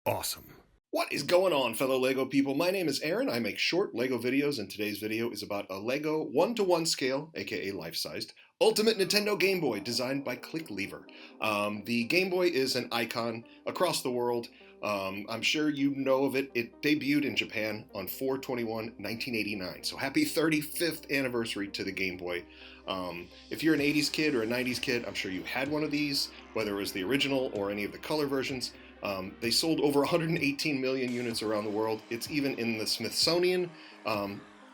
Awesome. What is going on, fellow LEGO people? My name is Aaron. I make short LEGO videos, and today's video is about a LEGO 1-to-1 scale, aka life-sized, Ultimate Nintendo Game Boy designed by Clicklever. The Game Boy is an icon across the world. I'm sure you know of it. It debuted in Japan on 4/21/1989. So happy 35th anniversary to the Game Boy. If you're an 80s kid or a 90s kid, I'm sure you had one of these, whether it was the original or any of the color versions. They sold over 118 million units around the world. It's even in the Smithsonian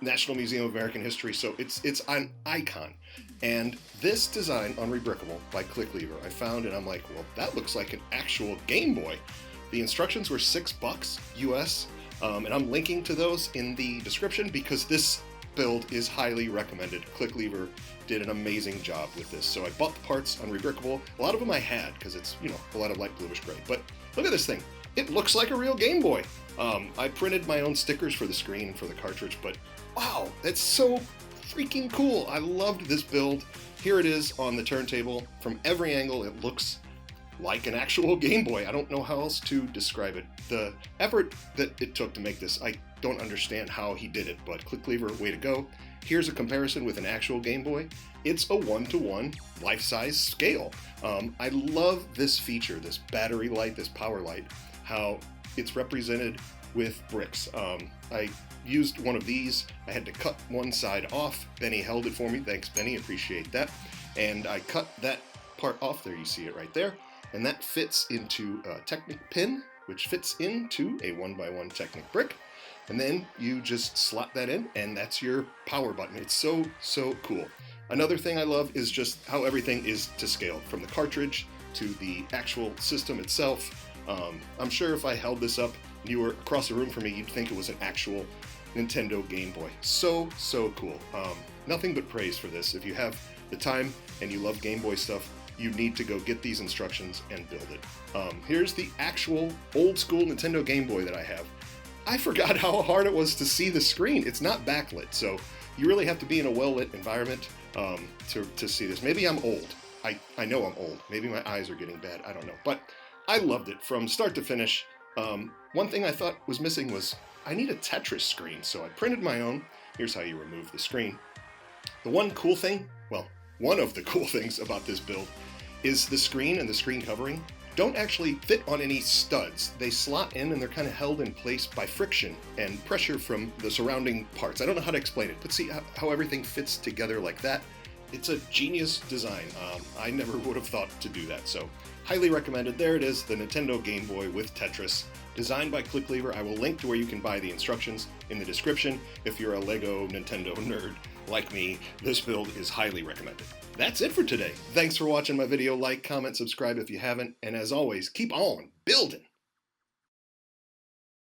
National Museum of American History, so it's an icon. And this design, Unrebrickable, by Clicklever, I found, and I'm like, well, that looks like an actual Game Boy. The instructions were $6 US, and I'm linking to those in the description because this build is highly recommended. Clicklever did an amazing job with this. So I bought the parts Unrebrickable. A lot of them I had because it's, a lot of light bluish gray. But look at this thing. It looks like a real Game Boy. I printed my own stickers for the screen and for the cartridge, but wow, that's so freaking cool. I loved this build. Here it is on the turntable. From every angle, it looks like an actual Game Boy. I don't know how else to describe it. The effort that it took to make this, I don't understand how he did it, but Clicklever, way to go. Here's a comparison with an actual Game Boy. It's a 1-to-1 life-size scale. I love this feature, this battery light, this power light, how it's represented with bricks. I used one of these. I had to cut one side off. Benny held it for me. Thanks, Benny. Appreciate that. And I cut that part off there. You see it right there. And that fits into a Technic pin, which fits into a 1x1 Technic brick. And then you just slot that in, and that's your power button. It's so, so cool. Another thing I love is just how everything is to scale, from the cartridge to the actual system itself. I'm sure if I held this up and you were across the room from me, you'd think it was an actual Nintendo Game Boy. So, so cool. Nothing but praise for this. If you have the time and you love Game Boy stuff, you need to go get these instructions and build it. Here's the actual old school Nintendo Game Boy that I have. I forgot how hard it was to see the screen. It's not backlit, so you really have to be in a well-lit environment to see this. Maybe I'm old. I know I'm old. Maybe my eyes are getting bad. I don't know. But I loved it from start to finish. One thing I thought was missing was I need a Tetris screen, so I printed my own. Here's how you remove the screen. The one cool thing, well, one of the cool things about this build is the screen and the screen covering don't actually fit on any studs. They slot in and they're kind of held in place by friction and pressure from the surrounding parts. I don't know how to explain it, but see how everything fits together like that? It's a genius design. I never would have thought to do that, so highly recommended. There it is, the Nintendo Game Boy with Tetris, designed by Clicklever. I will link to where you can buy the instructions in the description. If you're a LEGO Nintendo nerd like me, this build is highly recommended. That's it for today. Thanks for watching my video. Like, comment, subscribe if you haven't, and as always, keep on building!